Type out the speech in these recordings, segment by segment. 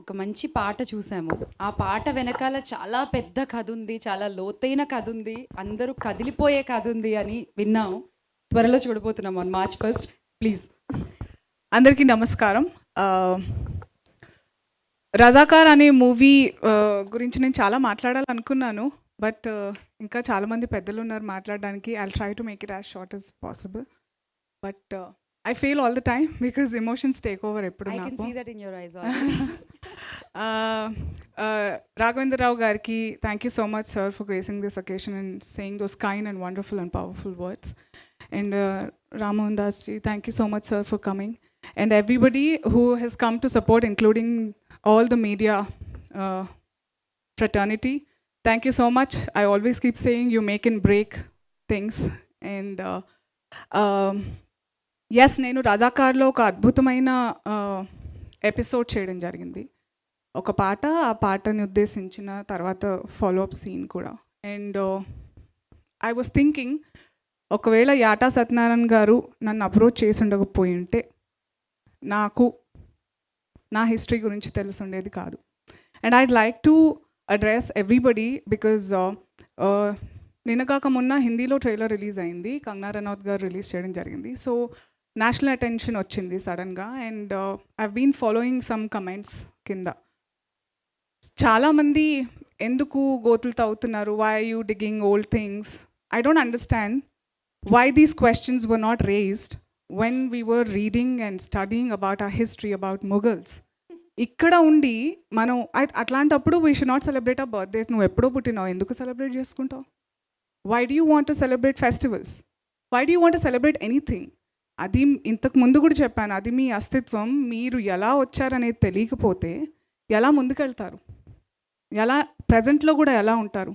ఒక మంచి పాట చూసాము. ఆ పాట వెనకాల చాలా పెద్ద కథ ఉంది. చాలా లోతైన కథ ఉంది. అందరూ కదిలిపోయే కథ ఉంది అని విన్నాము. త్వరలో చూడబోతున్నాం ఆన్ March 1st. ప్లీజ్. అందరికీ నమస్కారం. రజాకార్ అనే మూవీ గురించి నేను చాలా మాట్లాడాలనుకున్నాను. బట్ ఇంకా చాలామంది పెద్దలు ఉన్నారు మాట్లాడడానికి. I try to make it as short as possible. But I feel all the time because emotions take over ఎప్పుడు I can నాకు. see that in your eyes already. Raghavendra Rao గారికి thank you so much sir for gracing this occasion and saying those kind and wonderful and powerful words. And Rammohan Das ji, thank you so much sir for coming, and everybody who has come to support, including all the media fraternity. Thank you so much. I always keep saying you make and break things. And yes, నేను రజాకార్లో ఒక అద్భుతమైన episode చేయడం జరిగింది. ఒక పాట, ఆ పాటని ఉద్దేశించిన తర్వాత ఫాలోఅప్ సీన్ కూడా. అండ్ ఐ వాజ్ థింకింగ్, ఒకవేళ యాటా సత్యనారాయణ గారు నన్ను అప్రోచ్ చేసి ఉండకపోయి ఉంటే నాకు నా హిస్టరీ గురించి తెలుసుండేది కాదు. And I'd like to address everybody because నిన్నగాక మొన్న హిందీలో ట్రైలర్ రిలీజ్ అయింది. కంగనా రనౌత్ గారు రిలీజ్ చేయడం జరిగింది. సో నేషనల్ అటెన్షన్ వచ్చింది సడన్గా. And I been following some comments కింద. చాలామంది ఎందుకు గోతులు తవ్వుతున్నారు, why are you digging old things. I don't understand why these questions were not raised when we were reading and studying about our history, about Mughals. ఇక్కడ ఉండి మనం అట్లాంటప్పుడు we should not celebrate our birthdays. నువ్వు ఎప్పుడో పుట్టినావు, ఎందుకు celebrate చేసుకుంటావు? Why do you want to celebrate festivals? Why do you want to celebrate anything? అది ఇంతకు ముందు కూడా చెప్పాను, అది మీ అస్తిత్వం. మీరు ఎలా వచ్చారనేది తెలియకపోతే ఎలా ముందుకెళ్తారు? ఎలా ప్రజెంట్లో కూడా ఎలా ఉంటారు?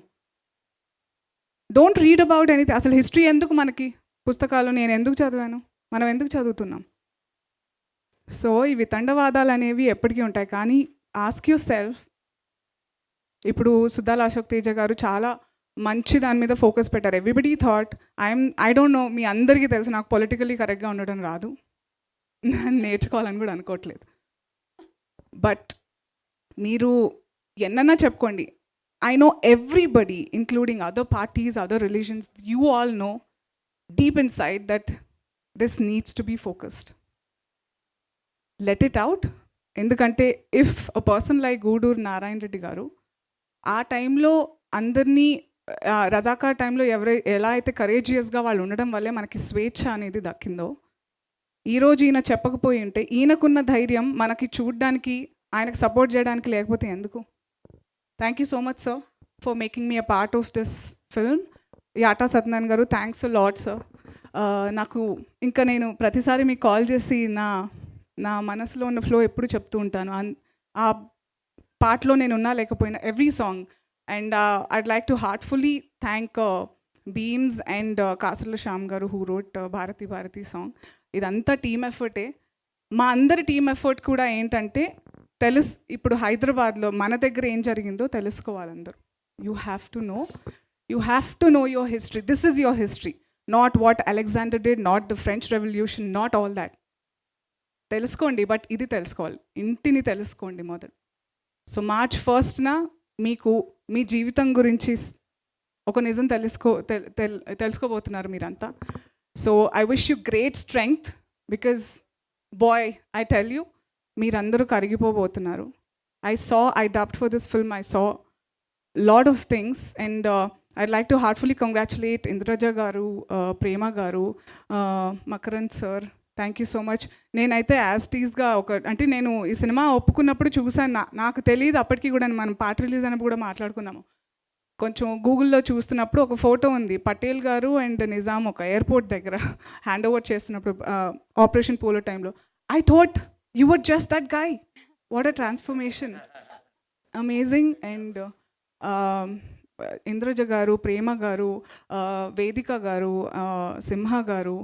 Don't read about anything. అసలు హిస్టరీ ఎందుకు మనకి పుస్తకాలు? నేను ఎందుకు చదివాను? మనం ఎందుకు చదువుతున్నాం? సో ఈ వితండవాదాలు అనేవి ఎప్పటికీ ఉంటాయి. కానీ ఆస్క్ యూర్ సెల్ఫ్. ఇప్పుడు సుద్దాల అశోక్ తేజ గారు చాలా మంచి దాని మీద ఫోకస్ పెట్టారు. Everybody thought I don't know, మీ అందరికీ తెలుసు నాకు పొలిటికల్లీ కరెక్ట్గా ఉండడం రాదు, నేర్చుకోవాలని కూడా అనుకోవట్లేదు. బట్ మీరు ఎన్నన్నా చెప్పుకోండి, I know everybody, including other parties, other religions, you all know deep inside that this needs to be focused. Let it out. Endukante if a person like Guduru Narayan Reddy garu ఆ టైంలో అందరినీ రజాకార్ టైంలో ఎలా అయితే కరేజియస్గా వాళ్ళు ఉండడం వల్లే మనకి స్వేచ్ఛ అనేది దక్కిందో, ఈరోజు ఈయన చెప్పకపోయి ఉంటే ఈయనకున్న ధైర్యం మనకి చూడడానికి, ఆయనకు సపోర్ట్ చేయడానికి లేకపోతే ఎందుకు? Thank you so much, sir, for making me a part of this film. యాటా Satyanarayana గారు, థ్యాంక్స్ అ లాట్ సార్. నాకు ఇంకా నేను ప్రతిసారి మీకు కాల్ చేసి నా మనసులో ఉన్న ఫ్లో ఎప్పుడు చెప్తూ ఉంటాను. ఆ పాటలో నేను ఉన్నా లేకపోయినా every song. And I'd like to heartfully thank Bheems and Kasarla Shyam garu who wrote Bharati song. ఇదంతా టీమ్ ఎఫర్టే. మా అందరి టీమ్ ఎఫర్ట్ కూడా ఏంటంటే, ఇప్పుడు హైదరాబాద్లో మన దగ్గర ఏం జరిగిందో తెలుసుకోవాలి అందరూ. You have to know your history. This is your history, not what Alexander did, not the French revolution, not all that. తెలుసుకోండి, బట్ ఇది తెలుసుకోవాలి, ఇంటిని తెలుసుకోండి మొదలు. సో March 1st మీకు మీ జీవితం గురించి ఒక నిజం తెలుసుకోబోతున్నారు మీరంతా. So I wish you great strength because boy I tell you, మీరందరూ కరిగిపోబోతున్నారు. I dubbed for this film, I saw lot of things, and I'd like to heartfully congratulate Indraja garu, Prema garu, Makarand sir. Thank you so much. నేనైతే యాస్టీస్గా అంటే నేను ఈ cinema ఒప్పుకున్నప్పుడు చూసాను, నాకు తెలియదు అప్పటికి కూడా. మనం పాట రిలీజ్ అయినప్పుడు కూడా మాట్లాడుకున్నాము. కొంచెం గూగుల్లో చూస్తున్నప్పుడు ఒక ఫోటో ఉంది, పటేల్ గారు అండ్ నిజాం ఒక ఎయిర్పోర్ట్ దగ్గర హ్యాండ్ ఓవర్ చేస్తున్నప్పుడు ఆపరేషన్ పోలో టైంలో. I thought you were just that guy. What a transformation. Amazing. And Indraja garu, Prema garu, Vedika garu, Simha garu,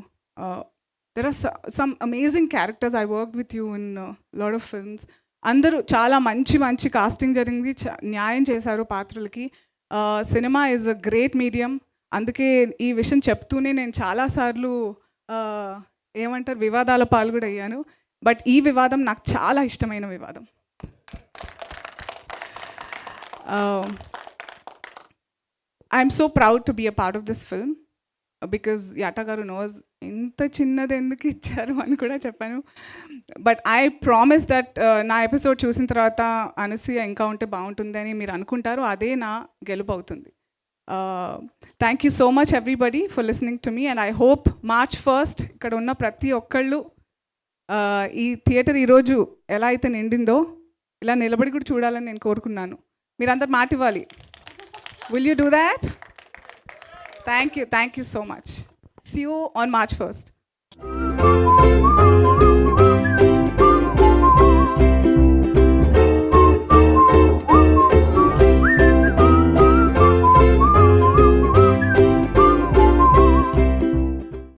there are some amazing characters. I worked with you in a lot of films. Andaru chaala manchi casting jarindi, న్యాయం చేశారు పాత్రలకి. Cinema is a great medium. అందుకే ఈ విషయం చెప్తూనే నేను చాలాసార్లు ఏమంటారు వివాదాల పాల్గొడ అయ్యాను. బట్ ఈ వివాదం నాకు చాలా ఇష్టమైన వివాదం. I'm so proud to be a part of this film because Yata గారు నోస్ ఇంత చిన్నది ఎందుకు ఇచ్చారు అని కూడా చెప్పాను. బట్ ఐ ప్రామిస్ దట్ నా ఎపిసోడ్ చూసిన తర్వాత అనసూయ ఇంకా ఉంటే బాగుంటుంది అని మీరు అనుకుంటారు, అదే నా గెలుపు అవుతుంది. Thank you so much everybody for listening to me and I hope March 1st ఇక్కడ ఉన్న ప్రతి ఒక్కళ్ళు ఈ థియేటర్ ఈరోజు ఎలా అయితే నిండిందో ఇలా నిలబడి కూడా చూడాలని నేను కోరుకున్నాను. మీరందరు మాట ఇవ్వాలి. Will you do that? Thank you so much. See you on March 1st.